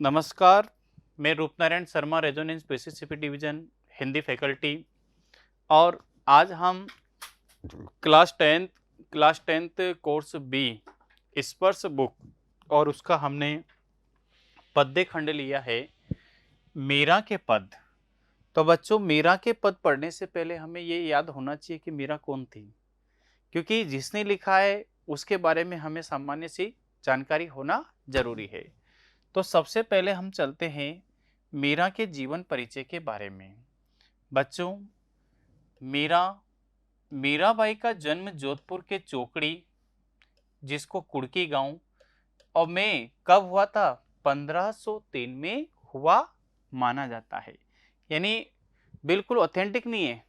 नमस्कार, मैं Rupnarayan Sharma, Resonance PCCP division Hindi faculty. और आज हम class tenth course B Sparsh book और उसका हमने पद्य खंड लिया है, मीरा के पद। तो बच्चों, मीरा के पद पढ़ने से पहले हमें ये याद होना चाहिए कि मीरा कौन थी, क्योंकि जिसने लिखा है उसके बारे में हमें सामान्य सी जानकारी होना जरूरी है। तो सबसे पहले हम चलते हैं मीरा के जीवन परिचय के बारे में। बच्चों, मीराबाई का जन्म जोधपुर के चोकड़ी, जिसको कुड़की गांव और में कब हुआ था? 1503 में हुआ माना जाता है। यानी बिल्कुल ऑथेंटिक नहीं है,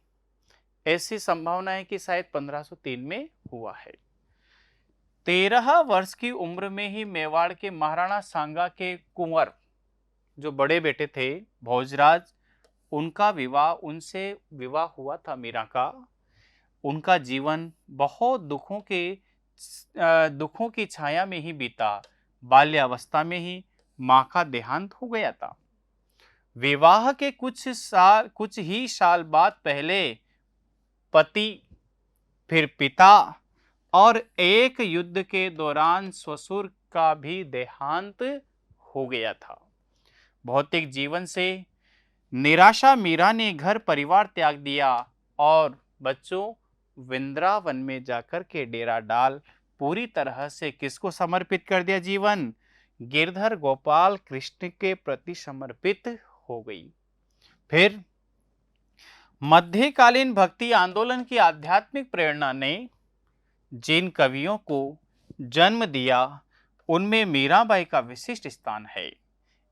ऐसी संभावना है कि शायद 1503 में हुआ है। 13 वर्ष की उम्र में ही मेवाड़ के महाराणा सांगा के कुंवर, जो बड़े बेटे थे भोजराज, उनसे विवाह हुआ था मीरा का। उनका जीवन बहुत दुखों की छाया में ही बीता। बाल्यावस्था में ही मां का देहांत हो गया था। विवाह के कुछ ही साल बाद पहले पति, फिर पिता और एक युद्ध के दौरान ससुर का भी देहांत हो गया था। भौतिक जीवन से निराशा मीरा ने घर परिवार त्याग दिया और बच्चों वृंदावन में जाकर के डेरा डाल पूरी तरह से किसको समर्पित कर दिया जीवन? गिरधर गोपाल कृष्ण के प्रति समर्पित हो गई। फिर मध्यकालीन भक्ति आंदोलन की आध्यात्मिक प्रेरणा ने जिन कवियों को जन्म दिया, उनमें मीराबाई का विशिष्ट स्थान है।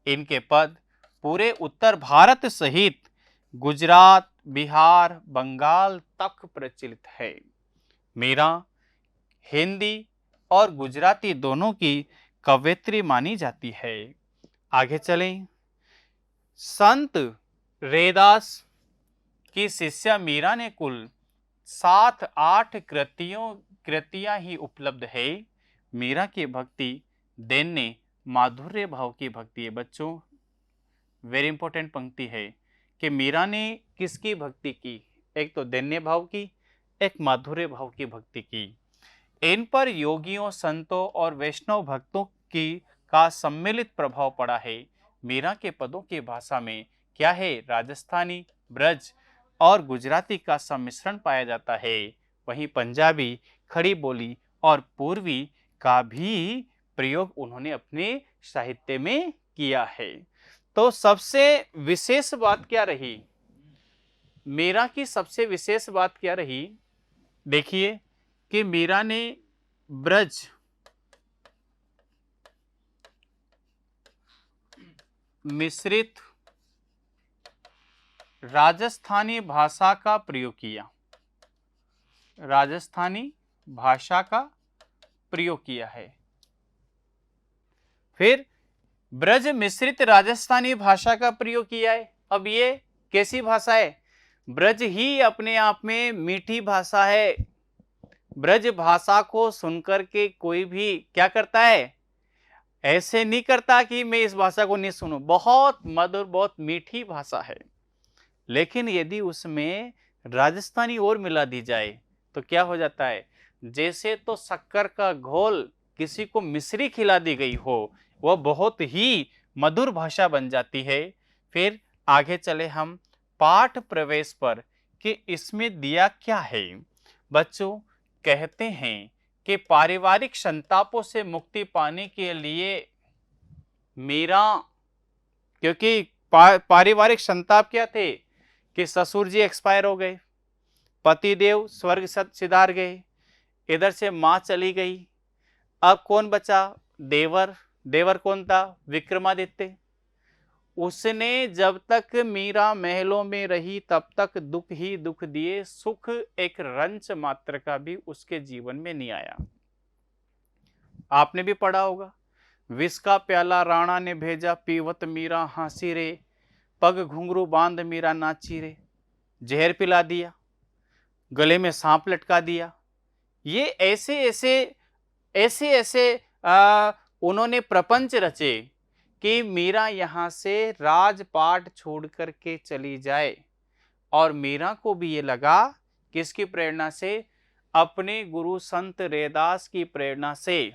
इनके पद पूरे उत्तर भारत सहित गुजरात, बिहार, बंगाल तक प्रचलित है। मीरा हिंदी और गुजराती दोनों की कवयित्री मानी जाती है। आगे चलें। संत रैदास की शिष्या मीरा ने कुल 7-8 कृतियां ही उपलब्ध है। मीरा की भक्ति दैन्य माधुर्य भाव की भक्ति है। बच्चों, वेरी इंपॉर्टेंट पंक्ति है कि मीरा ने किसकी भक्ति की? एक तो दैन्य भाव की, एक माधुर्य भाव की भक्ति की। इन पर योगियों, संतों और वैष्णव भक्तों का सम्मिलित प्रभाव पड़ा है। मीरा के पदों की भाषा में क्या है? राजस्थानी, ब्रज और गुजराती का सम्मिश्रण पाया जाता है। वहीं पंजाबी, खड़ी बोली और पूर्वी का भी प्रयोग उन्होंने अपने साहित्य में किया है। तो सबसे विशेष बात क्या रही? मीरा की सबसे विशेष बात क्या रही? देखिए कि मीरा ने ब्रज, मिश्रित राजस्थानी भाषा का प्रयोग किया। राजस्थानी भाषा का प्रयोग किया है। फिर ब्रज मिश्रित राजस्थानी भाषा का प्रयोग किया है। अब ये कैसी भाषा है? ब्रज ही अपने आप में मीठी भाषा है। ब्रज भाषा को सुनकर के कोई भी क्या करता है? ऐसे नहीं करता कि मैं इस भाषा को नहीं सुनूं। बहुत मधुर, बहुत मीठी भाषा है। लेकिन यदि उसमें राजस्थानी और मिला दी जाए तो क्या हो जाता है? जैसे तो शक्कर का घोल किसी को मिश्री खिला दी गई हो, वह बहुत ही मधुर भाषा बन जाती है। फिर आगे चले हम पाठ प्रवेश पर कि इसमें दिया क्या है। बच्चों, कहते हैं कि पारिवारिक संतापों से मुक्ति पाने के लिए मीरा, क्योंकि पारिवारिक संताप क्या थे कि ससुर जी एक्सपायर हो गए, पतिदेव स्वर्ग सिधार गए, इधर से मां चली गई, अब कौन बचा? देवर। देवर कौन था? विक्रमादित्य। उसने जब तक मीरा महलों में रही तब तक दुख ही दुख दिए, सुख एक रंच मात्र का भी उसके जीवन में नहीं आया। आपने भी पढ़ा होगा, विष का प्याला राणा ने भेजा, पीवत मीरा हांसी रे, पग घुंघरू बांध मीरा नाची रे। जहर पिला दिया, गले में सांप लटका दिया। ये ऐसे ऐसे उन्होंने प्रपंच रचे कि मीरा यहाँ से राजपाट छोड़ करके चली जाए। और मीरा को भी ये लगा, किसकी प्रेरणा से? अपने गुरु संत रैदास की प्रेरणा से,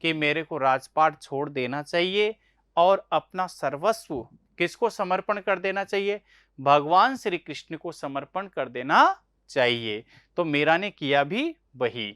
कि मेरे को राजपाट छोड़ देना चाहिए और अपना सर्वस्व किसको समर्पण कर देना चाहिए? भगवान श्री कृष्ण को समर्पण कर देना चाहिए। तो मीरा ने किया भी वही।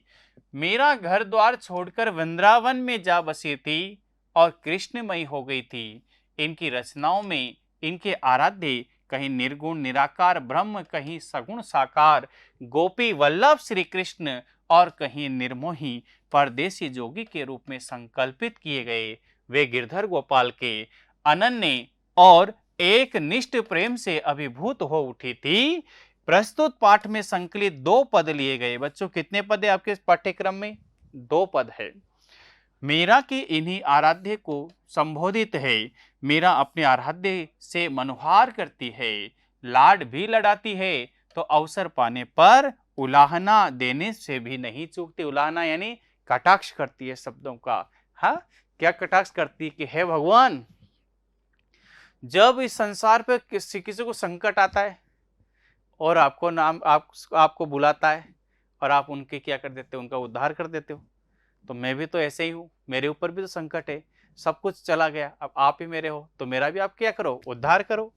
मीरा घर द्वार छोड़कर वृंदावन में जा बसी थी और कृष्णमयी हो गई थी। इनकी रचनाओं में इनके आराध्य कहीं निर्गुण निराकार ब्रह्म, कहीं सगुण साकार गोपी वल्लभ श्री कृष्ण और कहीं निर्मोही परदेसी जोगी के रूप में संकल्पित किए गए वे गिरधर गोपाल के अनन्य और एक निष्ठ प्रेम से अभिभूत हो उठी थी। प्रस्तुत पाठ में संकलित 2 पद लिए गए। बच्चों, कितने पद है आपके पाठ्यक्रम में? 2 पद है। मीरा की इन्हीं आराध्य को संबोधित है। मीरा अपने आराध्य से मनोहार करती है, लाड भी लड़ाती है, तो अवसर पाने पर उलाहना देने से भी नहीं चूकती। उलाहना यानी कटाक्ष करती है शब्दों का। हाँ, क्या कटाक्ष करती? कि हे भगवान, जब इस संसार पर किसी को संकट आता है और आपको बुलाता है और आप उनके क्या कर देते हो? उनका उद्धार कर देते हो। तो मैं भी तो ऐसे ही हूँ, मेरे ऊपर भी तो संकट है, सब कुछ चला गया, अब आप ही मेरे हो, तो मेरा भी आप क्या करो? उद्धार करो।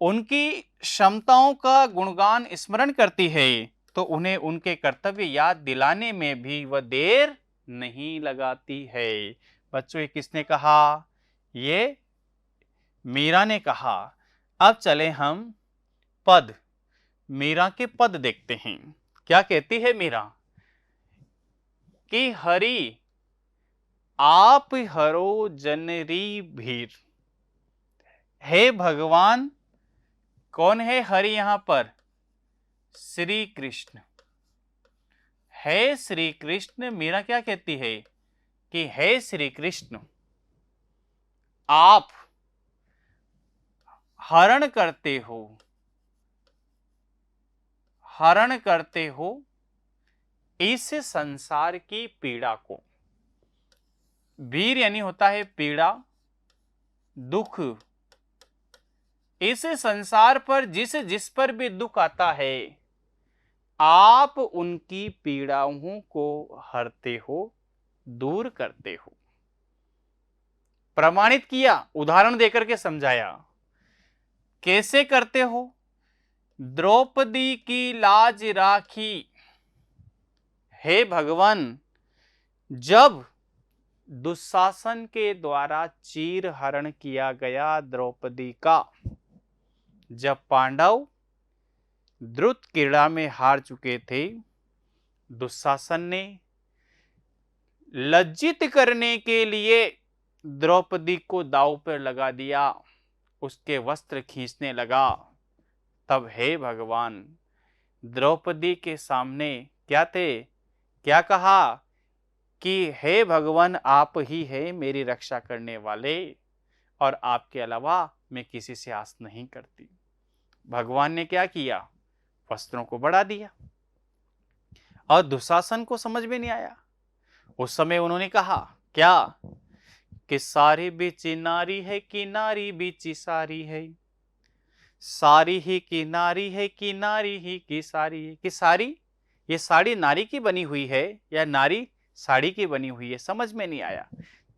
उनकी क्षमताओं का गुणगान स्मरण करती है, तो उन्हें उनके कर्तव्य याद दिलाने में भी वह देर नहीं लगाती है। बच्चों, ये किसने कहा? ये मीरा ने कहा। अब चले हम पद, मीरा के पद देखते हैं। क्या कहती है मीरा? कि हरि आप हरो जनरी भीर। हे भगवान, कौन है हरि यहां पर? श्री कृष्ण। हे श्री कृष्ण, मीरा क्या कहती है? कि हे श्री कृष्ण, आप हरण करते हो, हरण करते हो इस संसार की पीड़ा को। वीर यानी होता है पीड़ा, दुख। इस संसार पर जिस जिस पर भी दुख आता है, आप उनकी पीड़ाओं को हरते हो, दूर करते हो। प्रमाणित किया, उदाहरण देकर के समझाया। कैसे करते हो? द्रौपदी की लाज राखी। हे भगवान, जब दुशासन के द्वारा चीर हरण किया गया द्रौपदी का, जब पांडव द्रुत क्रीड़ा में हार चुके थे, दुशासन ने लज्जित करने के लिए द्रौपदी को दांव पर लगा दिया, उसके वस्त्र खींचने लगा। तब हे भगवान, द्रौपदी के सामने क्या थे? क्या कहा? कि हे भगवान, आप ही है मेरी रक्षा करने वाले और आपके अलावा मैं किसी से आस नहीं करती। भगवान ने क्या किया? वस्त्रों को बढ़ा दिया। और दुशासन को समझ में नहीं आया। उस समय उन्होंने कहा क्या? कि सारी बीची नारी है कि नारी बीची सारी है, सारी ही की नारी है कि नारी ही की सारी है। कि सारी, ये साड़ी नारी की बनी हुई है या नारी साड़ी की बनी हुई है? समझ में नहीं आया।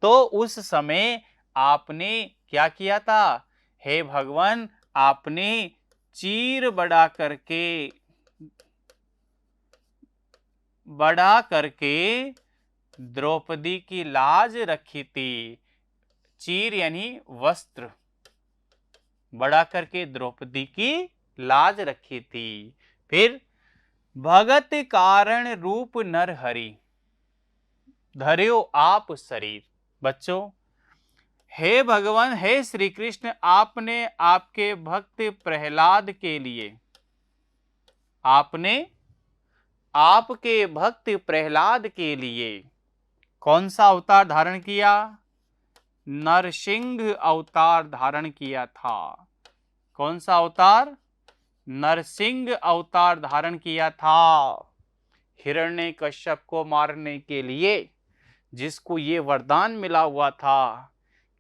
तो उस समय आपने क्या किया था? हे भगवान, आपने चीर बढ़ा करके द्रौपदी की लाज रखी थी। चीर यानी वस्त्र, बढ़ा करके द्रौपदी की लाज रखी थी। फिर भगत कारण रूप नर हरि, धर्यो आप शरीर। बच्चों, हे भगवान, हे श्री कृष्ण, आपने आपके भक्त प्रहलाद के लिए, आपने आपके भक्त प्रहलाद के लिए कौन सा अवतार धारण किया? नरसिंह अवतार धारण किया था। कौन सा अवतार? नरसिंह अवतार धारण किया था। हिरण्यकश्यप को मारने के लिए, जिसको ये वरदान मिला हुआ था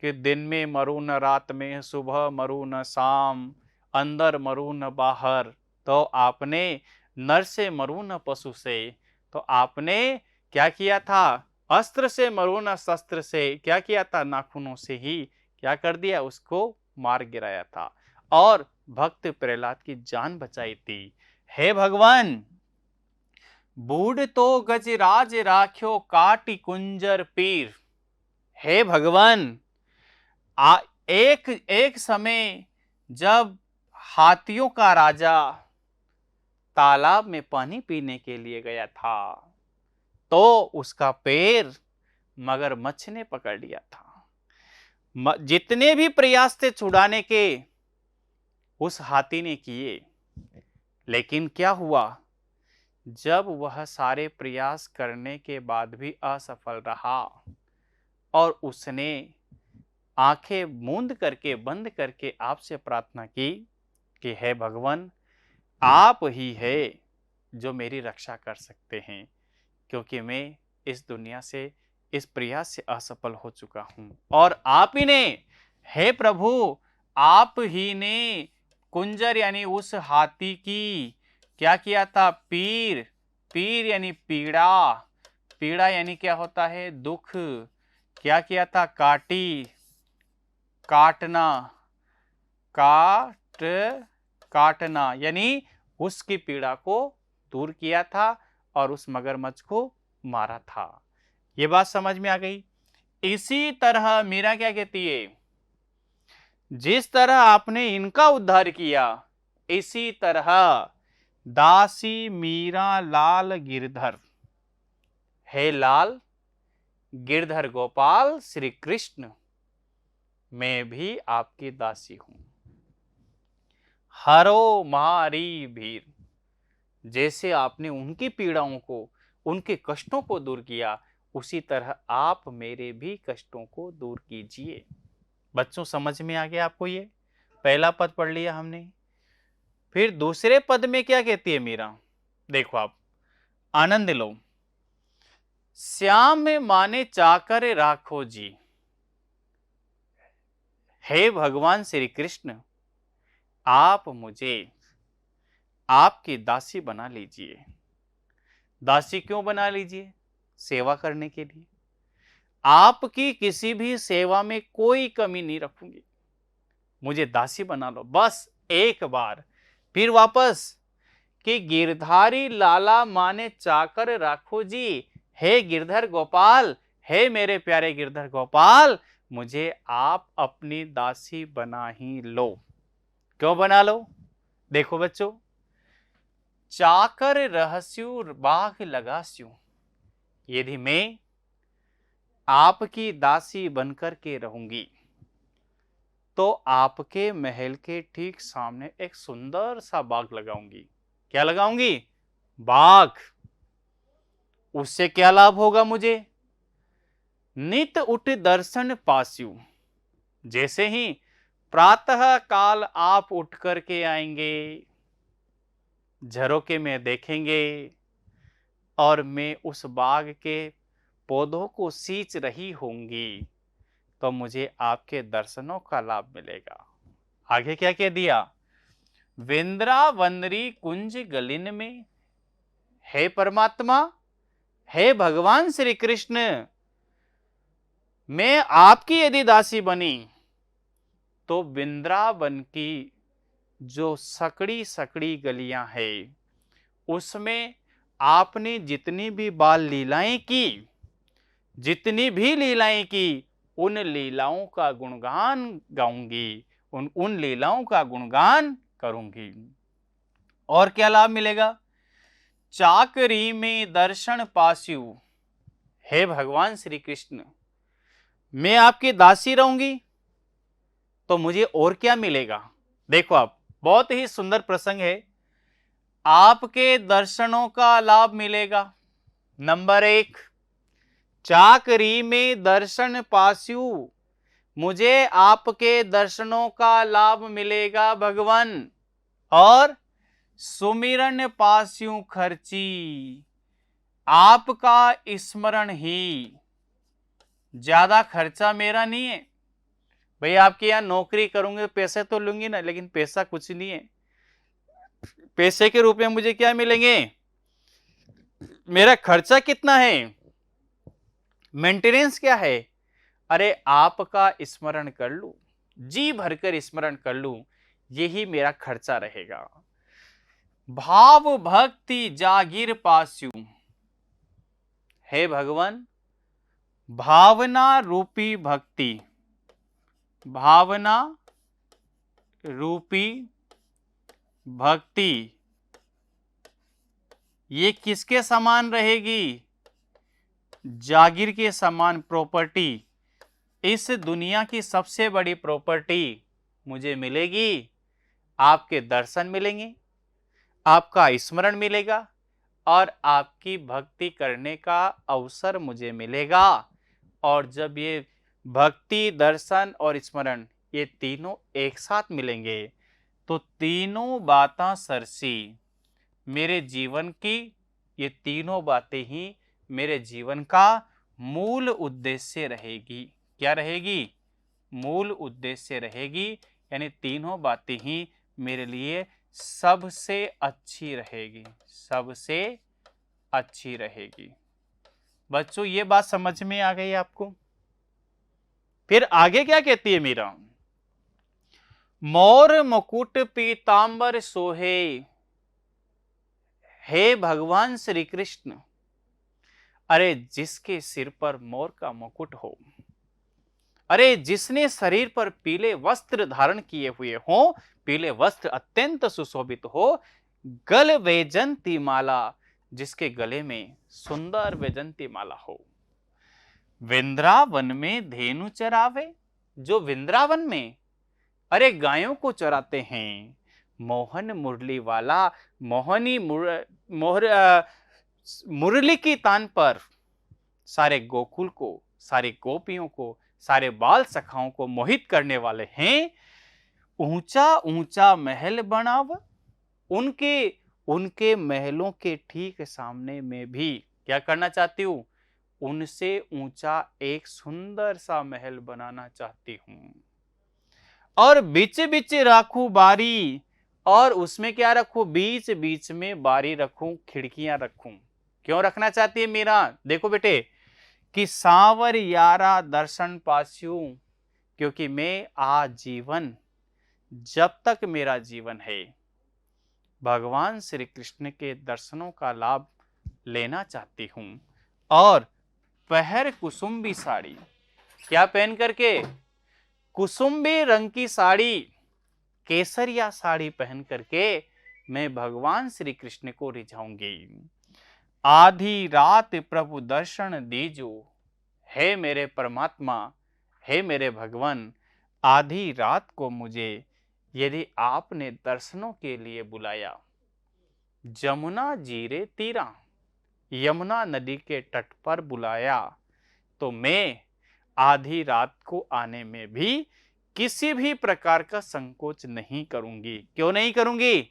कि दिन में मरूं न रात में, सुबह मरूं न शाम, अंदर मरूं न बाहर। तो आपने नर से मरूं न पशु से। तो आपने क्या किया था? अस्त्र से मरूं न शस्त्र से। क्या किया था? नाखूनों से ही क्या कर दिया? उसको मार गिराया था और भक्त प्रहलाद की जान बचाई थी। हे भगवान, बूढ़ तो गजराज राख्यो काटी कुंजर पीर। हे भगवान, आ एक एक समय जब हाथियों का राजा तालाब में पानी पीने के लिए गया था, तो उसका पैर मगरमच्छ ने पकड़ लिया था। जितने भी प्रयास थे छुड़ाने के, उस हाथी ने किए, लेकिन क्या हुआ? जब वह सारे प्रयास करने के बाद भी असफल रहा और उसने आंखें मूंद करके, बंद करके आपसे प्रार्थना की कि हे भगवान, आप ही है जो मेरी रक्षा कर सकते हैं, क्योंकि मैं इस दुनिया से, इस प्रयास से असफल हो चुका हूं। और आप ही ने, हे प्रभु, आप ही ने कुंजर यानी उस हाथी की क्या किया था? पीर। पीर यानी पीड़ा। पीड़ा यानी क्या होता है? दुख। क्या किया था? काटी, काटना। काट, काटना यानी उसकी पीड़ा को दूर किया था और उस मगरमच्छ को मारा था। ये बात समझ में आ गई? इसी तरह मीरा क्या कहती है? जिस तरह आपने इनका उद्धार किया, इसी तरह दासी मीरा लाल गिरधर, हे लाल गिरधर गोपाल श्री कृष्ण, मैं भी आपकी दासी हूं। हरो मारी भीर। जैसे आपने उनकी पीड़ाओं को, उनके कष्टों को दूर किया, उसी तरह आप मेरे भी कष्टों को दूर कीजिए। बच्चों, समझ में आ गया आपको? ये पहला पद पढ़ लिया हमने। फिर दूसरे पद में क्या कहती है मीरा? देखो आप, आनंद लो। श्याम में माने चाकर राखो जी। हे भगवान श्री कृष्ण, आप मुझे आपकी दासी बना लीजिए। दासी क्यों बना लीजिए? सेवा करने के लिए। आपकी किसी भी सेवा में कोई कमी नहीं रखूंगी, मुझे दासी बना लो बस एक बार। फिर वापस कि गिरधारी लाला माने चाकर राखो जी। हे गिरधर गोपाल, हे मेरे प्यारे गिरधर गोपाल, मुझे आप अपनी दासी बना ही लो। क्यों बना लो? देखो बच्चों, चाकर रहस्यु बाघ लगास्यु। यदि मैं आपकी दासी बनकर के रहूंगी, तो आपके महल के ठीक सामने एक सुंदर सा बाग लगाऊंगी। क्या लगाऊंगी? बाग। उससे क्या लाभ होगा मुझे? नित उठ दर्शन पास्यु। जैसे ही प्रातः काल आप उठ करके आएंगे, झरोके में देखेंगे और मैं उस बाग के पौधों को सींच रही होंगी, तो मुझे आपके दर्शनों का लाभ मिलेगा। आगे क्या कह दिया? वृंदावनरी कुंज गलिन में। हे परमात्मा, हे भगवान श्री कृष्ण, मैं आपकी यदि दासी बनी, तो वृंदावन की जो सकड़ी सकड़ी गलियां हैं, उसमें आपने जितनी भी बाल लीलाएं की, जितनी भी लीलाएं की, उन लीलाओं का गुणगान गाऊंगी, उन लीलाओं का गुणगान करूंगी। और क्या लाभ मिलेगा? चाकरी में दर्शन पास्यु। हे भगवान श्री कृष्ण, मैं आपकी दासी रहूंगी, तो मुझे और क्या मिलेगा? देखो आप, बहुत ही सुंदर प्रसंग है। आपके दर्शनों का लाभ मिलेगा। नंबर एक, चाकरी में दर्शन पास्यु, मुझे आपके दर्शनों का लाभ मिलेगा भगवान। और सुमिरन पास्यु खर्ची, आपका स्मरण ही। ज्यादा खर्चा मेरा नहीं है, भाई आपके यहाँ नौकरी करूंगे पैसे तो लूंगी ना, लेकिन पैसा कुछ नहीं है। पैसे के रूप में मुझे क्या मिलेंगे? मेरा खर्चा कितना है, मेंटेनेंस क्या है? अरे आपका स्मरण कर लूं, जी भरकर स्मरण कर लूं, यही मेरा खर्चा रहेगा। भाव भक्ति जागीर पास्यू, हे भगवान भावना रूपी भक्ति, भावना रूपी भक्ति ये किसके समान रहेगी? जागीर के समान प्रॉपर्टी। इस दुनिया की सबसे बड़ी प्रॉपर्टी मुझे मिलेगी, आपके दर्शन मिलेंगे, आपका स्मरण मिलेगा और आपकी भक्ति करने का अवसर मुझे मिलेगा। और जब ये भक्ति, दर्शन और स्मरण ये तीनों एक साथ मिलेंगे तो तीनों बातें सरसी मेरे जीवन की, ये तीनों बातें ही मेरे जीवन का मूल उद्देश्य रहेगी। क्या रहेगी? मूल उद्देश्य रहेगी, यानी तीनों बातें ही मेरे लिए सबसे अच्छी रहेगी, सबसे अच्छी रहेगी। बच्चों ये बात समझ में आ गई आपको? फिर आगे क्या कहती है मीरा? मोर मुकुट पीतांबर सोहे, हे भगवान श्री कृष्ण। अरे जिसके सिर पर मोर का मुकुट हो, अरे जिसने शरीर पर पीले वस्त्र धारण किए हुए हो, पीले वस्त्र अत्यंत सुशोभित हो, गल वैजंती माला, जिसके गले में सुंदर वैजंती माला हो, वृंदावन में धेनु चरावे, जो वृंदावन में अरे गायों को चराते हैं, मोहन मुरली वाला, मोहनी मुरली की तान पर सारे गोकुल को, सारे गोपियों को, सारे बाल सखाओं को मोहित करने वाले हैं। ऊंचा ऊंचा महल बनाव, उनके महलों के ठीक सामने में भी क्या करना चाहती हूं? उनसे ऊंचा एक सुंदर सा महल बनाना चाहती हूं। और बीच बीच रखूं बारी, और उसमें क्या रखूं? बीच बीच में बारी रखूं, खिड़कियां रखूं। क्यों रखना चाहती है मीरा? देखो बेटे, कि सांवर यारा दर्शन पास्यू, क्योंकि मैं आजीवन, जब तक मेरा जीवन है, भगवान श्री कृष्ण के दर्शनों का लाभ लेना चाहती हूं। और पहर कुसुम्बी साड़ी, क्या पहन करके? कुसुम्बी रंग की साड़ी, केसरिया साड़ी पहन करके मैं भगवान श्री कृष्ण को रिझाऊंगी। आधी रात प्रभु दर्शन दीजो, हे मेरे परमात्मा, हे मेरे भगवान, आधी रात को मुझे यदि आपने दर्शनों के लिए बुलाया, जमुना जीरे तीरा, यमुना नदी के तट पर बुलाया, तो मैं आधी रात को आने में भी किसी भी प्रकार का संकोच नहीं करूंगी। क्यों नहीं करूंगी?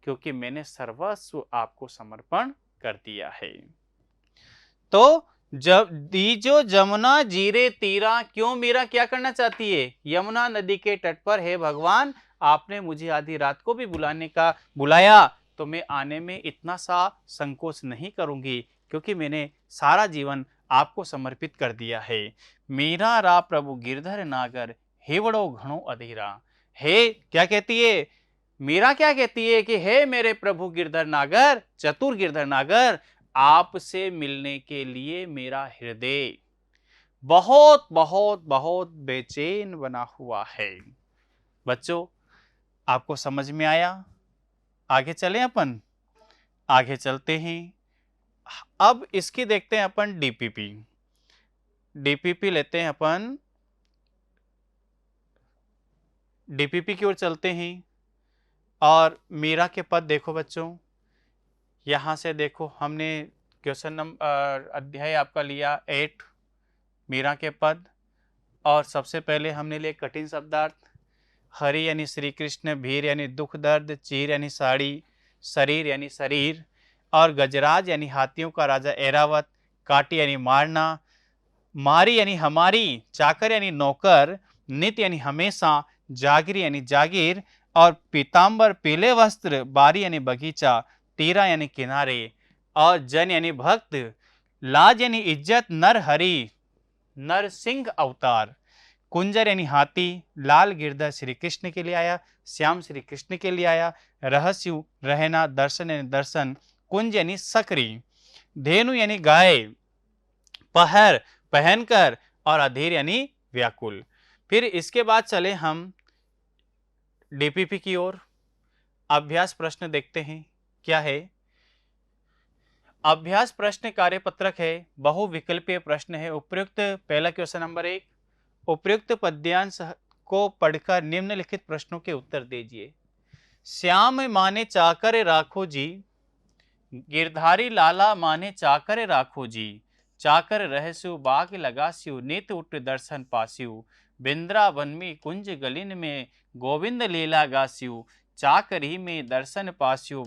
क्योंकि मैंने सर्वस्व आपको समर्पण कर दिया है। तो जब दीजो जमुना जीरे तीरा, क्यों मीरा क्या करना चाहती है? यमुना नदी के तट पर, हे भगवान आपने मुझे आधी रात को भी बुलाया, तो मैं आने में इतना सा संकोच नहीं करूंगी, क्योंकि मैंने सारा जीवन आपको समर्पित कर दिया है। मीरा रा प्रभु गिरधर नागर, हेवड़ो घणो अधीरा। हे क्या कहती है मीरा? क्या कहती है कि हे मेरे प्रभु गिरधर नागर, चतुर गिरधर नागर, आपसे मिलने के लिए मेरा हृदय बहुत बहुत बहुत बेचैन बना हुआ है। बच्चों आपको समझ में आया? आगे चलें अपन, आगे चलते हैं। अब इसकी देखते हैं अपन डीपीपी। डीपीपी लेते हैं अपन, डीपीपी की ओर चलते हैं। और मीरा के पद देखो बच्चों, यहाँ से देखो हमने क्वेश्चन नंबर अध्याय आपका लिया 8, मीरा के पद। और सबसे पहले हमने लिए कठिन शब्दार्थ। हरि यानी श्री कृष्ण, भीर यानी दुख दर्द, चीर यानी साड़ी, शरीर यानी शरीर, और गजराज यानी हाथियों का राजा ऐरावत, काटी यानी मारना, मारी यानी हमारी, चाकर यानी नौकर, नित यानी हमेशा, जागिर यानी जागीर, और पीताम्बर पीले वस्त्र, बारी यानी बगीचा, तीरा यानी किनारे, और जन यानी भक्त, लाज यानी इज्जत, नर हरि नरसिंह अवतार, कुंजर यानी हाथी, लाल गिरधर श्री कृष्ण के लिए आया, श्याम श्री कृष्ण के लिए आया, रहस्यु रहना, दर्शन यानी दर्शन, कुंज यानी सकरी, धेनु यानी गाय, पहर पहनकर, और अधीर यानी व्याकुल। फिर इसके बाद चले हम डीपीपी की ओर। अभ्यास प्रश्न देखते हैं क्या है। अभ्यास प्रश्न कार्यपत्रक है, बहुविकल्पीय प्रश्न है। उपयुक्त पहला क्वेश्चन नंबर 1, उपयुक्त पद्यांश को पढ़कर निम्नलिखित प्रश्नों के उत्तर दीजिए। श्याम माने चाकर राखो जी, गिरधारी लाला माने चाकर राखो जी, चाकर रहस्यु बाग लगास्यु, नित उठ दर्शन पास्यु, बिंद्रावन में कुंज गलिन में गोविंद लीला गास्यु, चाकरी में दर्शन पास्यु,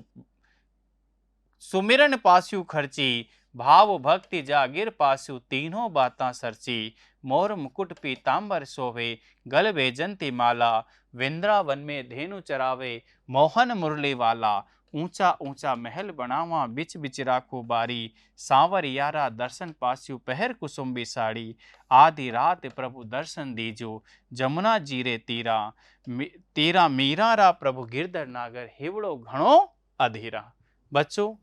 सुमिरन पास्यु खर्ची, भाव भक्ति जागिर पास्यु, तीनों बातां सरची, मोर मुकुट पीतांबर शोभे, गल बेजंती माला, वृंदावन में धेनु चरावे, मोहन मुरली वाला, ऊंचा ऊंचा महल बनावा, बिच बिच राखो बारी, सांवर यारा दर्शन पास्यु, पहर कुसुम्बी साड़ी, आधी रात प्रभु दर्शन दीजो, जमुना जीरे तीरा, तीरा मीरा रा प्रभु गिरधर नागर, हिवड़ो घणो अधीरा। बच्चों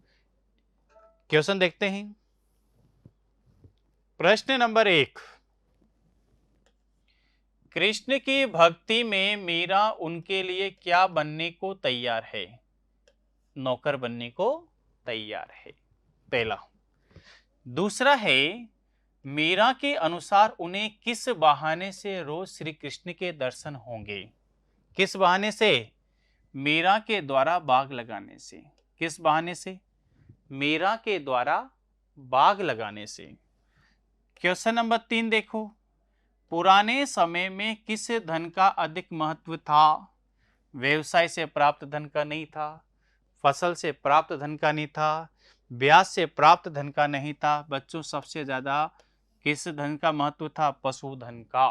क्वेश्चन देखते हैं। प्रश्न नंबर 1, कृष्ण की भक्ति में मीरा उनके लिए क्या बनने को तैयार है? नौकर बनने को तैयार है, पहला। दूसरा है, मीरा के अनुसार उन्हें किस बहाने से रोज श्री कृष्ण के दर्शन होंगे? किस बहाने से? मीरा के द्वारा बाग लगाने से। किस बहाने से? मीरा के द्वारा बाग लगाने से। क्वेश्चन नंबर 3 देखो, पुराने समय में किस धन का अधिक महत्व था? व्यवसाय से प्राप्त धन का नहीं था, फसल से प्राप्त धन का नहीं था, ब्याज से प्राप्त धन का नहीं था। बच्चों सबसे ज्यादा किस धन का महत्व था? पशुधन का।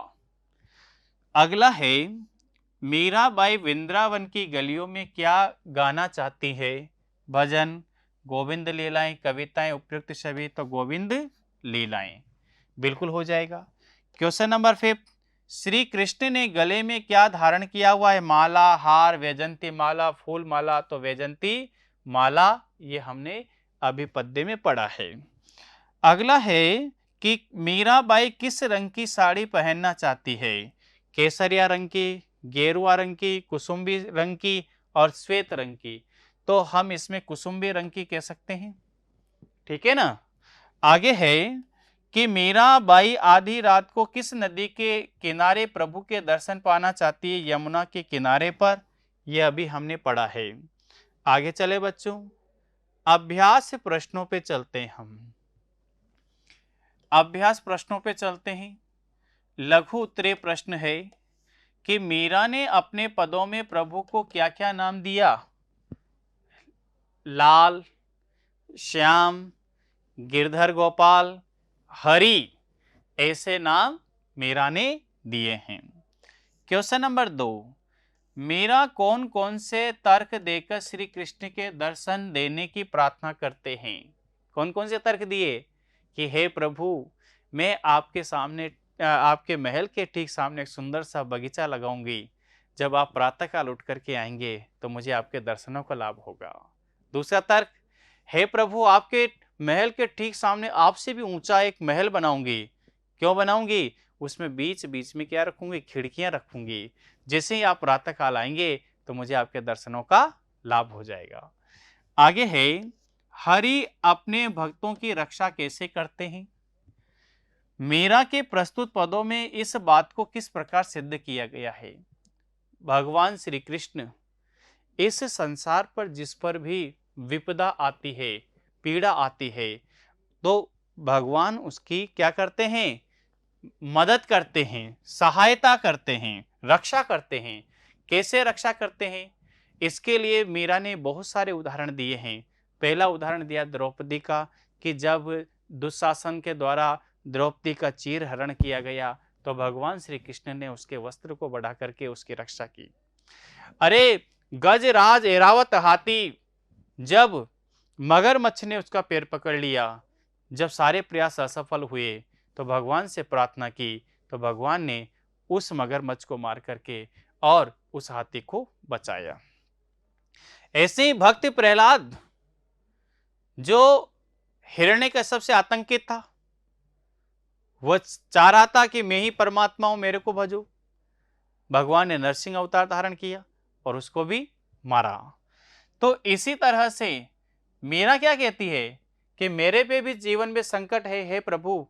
अगला है, मीराबाई वृंदावन की गलियों में क्या गाना चाहती है? भजन, गोविंद लीलाएं, कविताएं, उपयुक्त सभी। तो गोविंद लीलाएं बिल्कुल हो जाएगा। क्वेश्चन नंबर 5, श्री कृष्ण ने गले में क्या धारण किया हुआ है? माला, हार, वैजंती माला, फूल माला। तो वैजंती माला, ये हमने अभी पद्य में पढ़ा है। अगला है कि मीराबाई किस रंग की साड़ी पहनना चाहती है? केसरिया रंग की, गेरुआ रंग की, कुसुम्बी रंग की, और श्वेत रंग की। तो हम इसमें कुसुम्बी रंग की कह सकते हैं, ठीक है ना। आगे है कि मीराबाई आधी रात को किस नदी के किनारे प्रभु के दर्शन पाना चाहती है? यमुना के किनारे पर। यह अभी हमने पढ़ा है। आगे चले बच्चों, अभ्यास प्रश्नों पे चलते हैं हम। अभ्यास प्रश्नों पे चलते हैं। लघु उत्तरीय प्रश्न है कि मीरा ने अपने पदों में प्रभु को क्या क्या नाम दिया? लाल, श्याम, गिरधर गोपाल, हरि, ऐसे नाम मीरा ने दिए हैं। क्वेश्चन नंबर 2, मीरा कौन कौन से तर्क देकर श्री कृष्ण के दर्शन देने की प्रार्थना करते हैं? कौन कौन से तर्क दिए कि हे प्रभु, मैं आपके सामने, आपके महल के ठीक सामने एक सुंदर सा बगीचा लगाऊंगी। जब आप प्रातःकाल उठ करके आएंगे तो मुझे आपके दर्शनों का लाभ होगा। दूसरा तर्क, हे प्रभु, आपके महल के ठीक सामने आपसे भी ऊंचा एक महल बनाऊंगी। क्यों बनाऊंगी? उसमें बीच बीच में क्या रखूंगी? खिड़कियां रखूंगी। जैसे ही आप प्रातःकाल आएंगे तो मुझे आपके दर्शनों का लाभ हो जाएगा। आगे है, हरि अपने भक्तों की रक्षा कैसे करते हैं? मीरा के प्रस्तुत पदों में इस बात को किस प्रकार सिद्ध किया गया है? भगवान श्री कृष्ण इस संसार पर जिस पर भी विपदा आती है, पीड़ा आती है, तो भगवान उसकी क्या करते हैं? मदद करते हैं, सहायता करते हैं, रक्षा करते हैं। कैसे रक्षा करते हैं? इसके लिए मीरा ने बहुत सारे उदाहरण दिए हैं। पहला उदाहरण दिया द्रौपदी का, कि जब दुशासन के द्वारा द्रौपदी का चीर हरण किया गया तो भगवान श्री कृष्ण ने उसके वस्त्र को बढ़ा करके उसकी रक्षा की। अरे गजराज ऐरावत हाथी, जब मगरमच्छ ने उसका पैर पकड़ लिया, जब सारे प्रयास असफल हुए तो भगवान से प्रार्थना की, तो भगवान ने उस मगरमच्छ को मार करके और उस हाथी को बचाया। ऐसे ही भक्त प्रहलाद, जो हिरण्यकश्यप से आतंकित था, वह चाह रहा था कि मैं ही परमात्मा हूं, मेरे को भजो। भगवान ने नरसिंह अवतार धारण किया और उसको भी मारा। तो इसी तरह से मीरा क्या कहती है कि मेरे पे भी जीवन में संकट है, हे प्रभु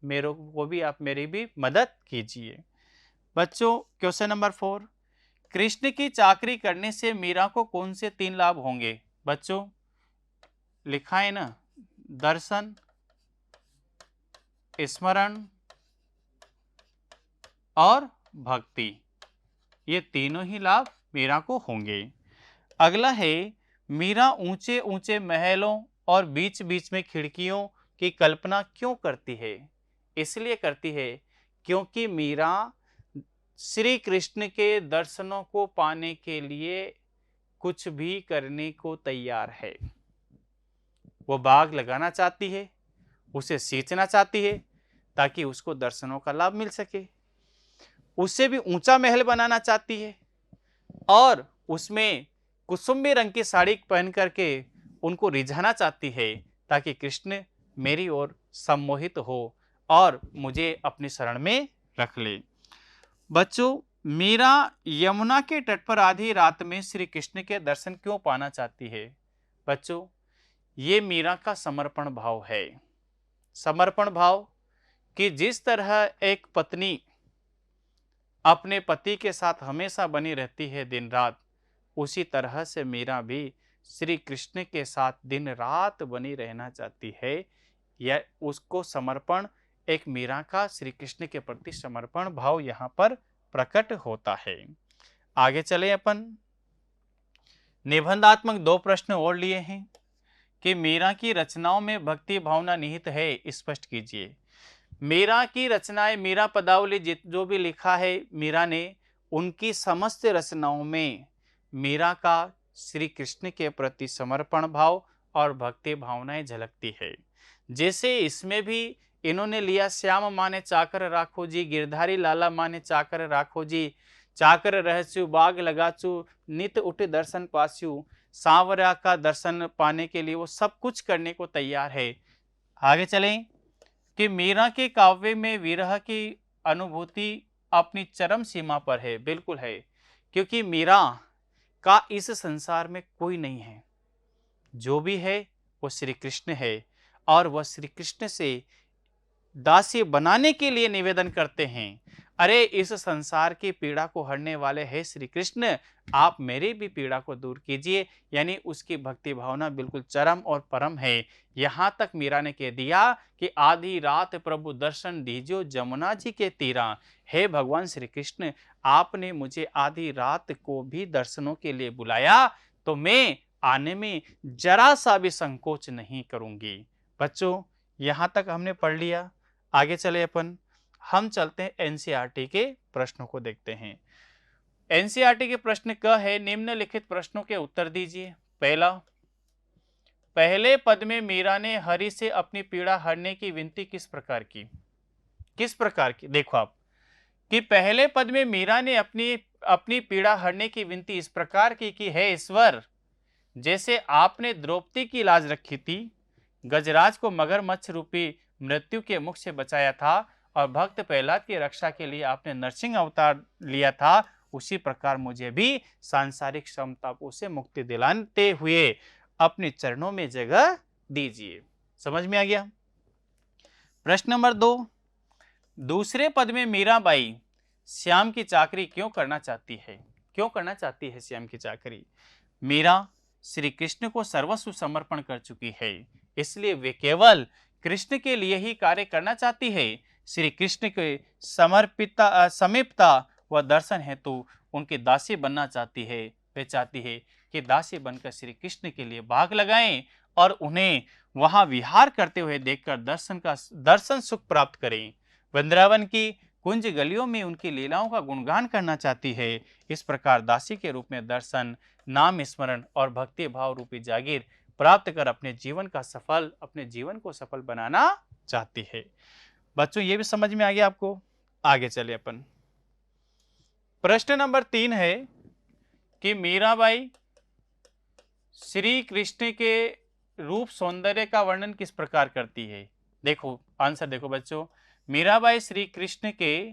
मेरे को भी आप मेरी भी मदद कीजिए। बच्चों, क्वेश्चन नंबर 4, कृष्ण की चाकरी करने से मीरा को कौन से 3 लाभ होंगे? बच्चों लिखा है ना, दर्शन, स्मरण और भक्ति, ये तीनों ही लाभ मीरा को होंगे। अगला है, मीरा ऊंचे ऊंचे महलों और बीच बीच में खिड़कियों की कल्पना क्यों करती है? इसलिए करती है क्योंकि मीरा श्री कृष्ण के दर्शनों को पाने के लिए कुछ भी करने को तैयार है। वो बाग लगाना चाहती है, उसे सींचना चाहती है ताकि उसको दर्शनों का लाभ मिल सके। उससे भी ऊंचा महल बनाना चाहती है और उसमें कुसुम्बी रंग की साड़ी पहन करके उनको रिझाना चाहती है ताकि कृष्ण मेरी ओर सम्मोहित हो और मुझे अपनी शरण में रख ले। बच्चों, मीरा यमुना के तट पर आधी रात में श्री कृष्ण के दर्शन क्यों पाना चाहती है? बच्चों, ये मीरा का समर्पण भाव है। समर्पण भाव कि जिस तरह एक पत्नी अपने पति के साथ हमेशा बनी रहती है दिन रात, उसी तरह से मीरा भी श्री कृष्ण के साथ दिन रात बनी रहना चाहती है। यह उसको समर्पण, एक मीरा का श्री कृष्ण के प्रति समर्पण भाव यहाँ पर प्रकट होता है। आगे चले, अपन निबंधात्मक 2 प्रश्न और लिए हैं कि मीरा की रचनाओं में भक्ति भावना निहित है, स्पष्ट कीजिए। मीरा की रचनाएं, मीरा पदावली जो भी लिखा है मीरा ने, उनकी समस्त रचनाओं में मीरा का श्री कृष्ण के प्रति समर्पण भाव और भक्ति भावनाएं झलकती है। जैसे इसमें भी इन्होंने लिया, श्याम माने चाकर राखो जी, गिरधारी लाला माने चाकर राखो जी, चाकर रहस्यु बाग लगाचू, नित उठ दर्शन पास्यु, सांवरा का दर्शन पाने के लिए वो सब कुछ करने को तैयार है। आगे चलें कि मीरा के काव्य में विरह की अनुभूति अपनी चरम सीमा पर है। बिल्कुल है, क्योंकि मीरा का इस संसार में कोई नहीं है, जो भी है वो श्री कृष्ण है और वह श्री कृष्ण से दासी बनाने के लिए निवेदन करते हैं। अरे इस संसार की पीड़ा को हरने वाले हैं श्री कृष्ण, आप मेरी भी पीड़ा को दूर कीजिए। यानी उसकी भक्ति भावना बिल्कुल चरम और परम है। यहाँ तक मीरा ने कह दिया कि आधी रात प्रभु दर्शन दीजियो जमुना जी के तीरा। हे भगवान श्री कृष्ण, आपने मुझे आधी रात को भी दर्शनों के लिए बुलाया तो मैं आने में जरा सा भी संकोच नहीं करूंगी। बच्चों, यहाँ तक हमने पढ़ लिया। आगे चले अपन, हम चलते हैं एनसीईआरटी के प्रश्नों को देखते हैं। एनसीईआरटी के प्रश्न क है, निम्नलिखित प्रश्नों के उत्तर दीजिए। पहला, पहले पद में मीरा ने हरि से अपनी पीड़ा हरने की विनती किस प्रकार की? किस प्रकार की? देखो आप कि पहले पद में मीरा ने अपनी पीड़ा हरने की विनती इस प्रकार की कि हे ईश्वर, जैसे आपने द्रौपदी की लाज रखी थी, गजराज को मगरमच्छ रूपी मृत्यु के मुख से बचाया था और भक्त प्रहलाद की रक्षा के लिए आपने नरसिंह अवतार लिया था, उसी प्रकार मुझे भी सांसारिक क्षमताओं से मुक्ति दिलाते हुए अपने चरणों में जगह दीजिए। समझ में आ गया? प्रश्न नंबर 2, दूसरे पद में मीराबाई श्याम की चाकरी क्यों करना चाहती है? क्यों करना चाहती है श्याम की चाकरी? मीरा श्री कृष्ण को सर्वस्व समर्पण कर चुकी है, इसलिए वे केवल कृष्ण के लिए ही कार्य करना चाहती है। श्री कृष्ण के समीपता व दर्शन हेतु उनकी दासी बनना चाहती है। वे चाहती है कि दासी बनकर श्री कृष्ण के लिए बाग लगाएं और उन्हें वहां विहार करते हुए देखकर दर्शन सुख प्राप्त करें। वृंदावन की कुंज गलियों में उनकी लीलाओं का गुणगान करना चाहती है। इस प्रकार दासी के रूप में दर्शन, नाम स्मरण और भक्ति भाव रूपी जागीर प्राप्त कर अपने जीवन को सफल बनाना चाहती है। बच्चों ये भी समझ में आ गया आपको? आगे चले अपन। प्रश्न नंबर 3 है कि मीराबाई श्री कृष्ण के रूप सौंदर्य का वर्णन किस प्रकार करती है? देखो आंसर देखो बच्चों, मीराबाई श्री कृष्ण के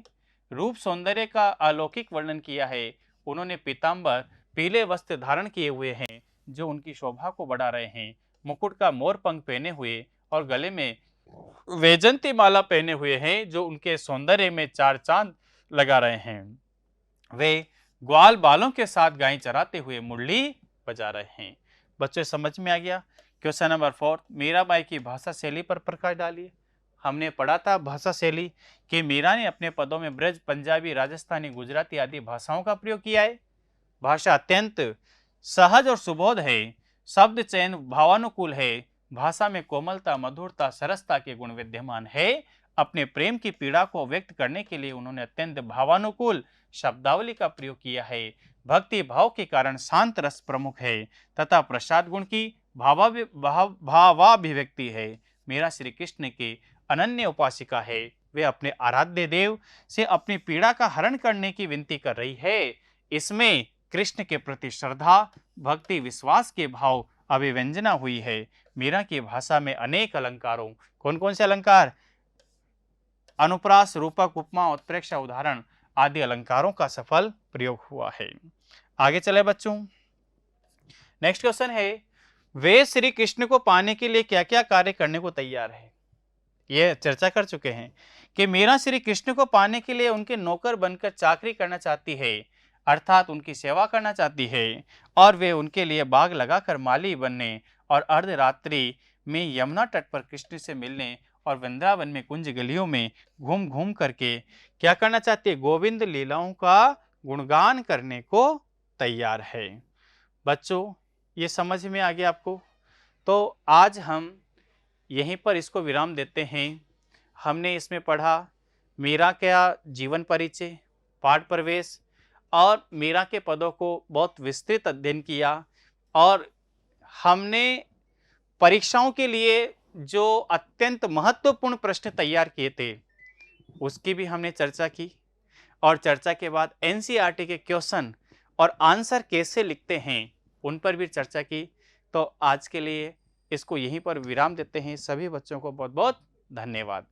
रूप सौंदर्य का अलौकिक वर्णन किया है। उन्होंने पीतांबर पीले वस्त्र धारण किए हुए हैं जो उनकी शोभा को बढ़ा रहे हैं, मुकुट का मोर पंख पहने हुए और गले में वैजंती माला पहने हुए हैं जो उनके सौंदर्य में चार चांद लगा रहे हैं। वे ग्वाल बालों के साथ गाय चराते हुए मुरली बजा रहे हैं। बच्चों समझ में आ गया? क्वेश्चन नंबर 4, मीराबाई की भाषा शैली पर प्रकाश डालिए। हमने पढ़ा था भाषा शैली कि मीरा ने अपने पदों में ब्रज, पंजाबी, राजस्थानी, गुजराती आदि भाषाओं का प्रयोग किया है। भाषा अत्यंत सहज और सुबोध है। शब्द चयन भावानुकूल है। भाषा में कोमलता, मधुरता, सरसता के गुण विद्यमान है। अपने प्रेम की पीड़ा को व्यक्त करने के लिए उन्होंने अत्यंत भावानुकूल शब्दावली का प्रयोग किया है। भक्ति भाव के कारण शांत रस प्रमुख है तथा प्रसाद गुण की भावाभिव्यक्ति है। मेरा श्री कृष्ण के अनन्य उपासिका है। वे अपने आराध्य देव से अपनी पीड़ा का हरण करने की विनती कर रही है। इसमें कृष्ण के प्रति श्रद्धा, भक्ति, विश्वास के भाव अभिव्यंजना हुई है। मीरा की भाषा में अनेक अलंकारों, कौन कौन से अलंकार? अनुप्रास, रूपक, उपमा, उत्प्रेक्षा, उदाहरण आदि अलंकारों का सफल प्रयोग हुआ है। आगे चले बच्चों। नेक्स्ट क्वेश्चन है, वे श्री कृष्ण को पाने के लिए क्या क्या कार्य करने को तैयार है? ये चर्चा कर चुके हैं कि मीरा श्री कृष्ण को पाने के लिए उनके नौकर बनकर चाकरी करना चाहती है, अर्थात उनकी सेवा करना चाहती है, और वे उनके लिए बाग लगाकर माली बनने और अर्धरात्रि में यमुना तट पर कृष्ण से मिलने और वृंदावन में कुंज गलियों में घूम घूम करके क्या करना चाहती है? गोविंद लीलाओं का गुणगान करने को तैयार है। बच्चों ये समझ में आ गया आपको? तो आज हम यहीं पर इसको विराम देते हैं। हमने इसमें पढ़ा मीरा का जीवन परिचय, पाठ प्रवेश और मीरा के पदों को बहुत विस्तृत अध्ययन किया, और हमने परीक्षाओं के लिए जो अत्यंत महत्वपूर्ण प्रश्न तैयार किए थे उसकी भी हमने चर्चा की, और चर्चा के बाद एनसीईआरटी के क्वेश्चन और आंसर कैसे लिखते हैं उन पर भी चर्चा की। तो आज के लिए इसको यहीं पर विराम देते हैं। सभी बच्चों को बहुत बहुत धन्यवाद।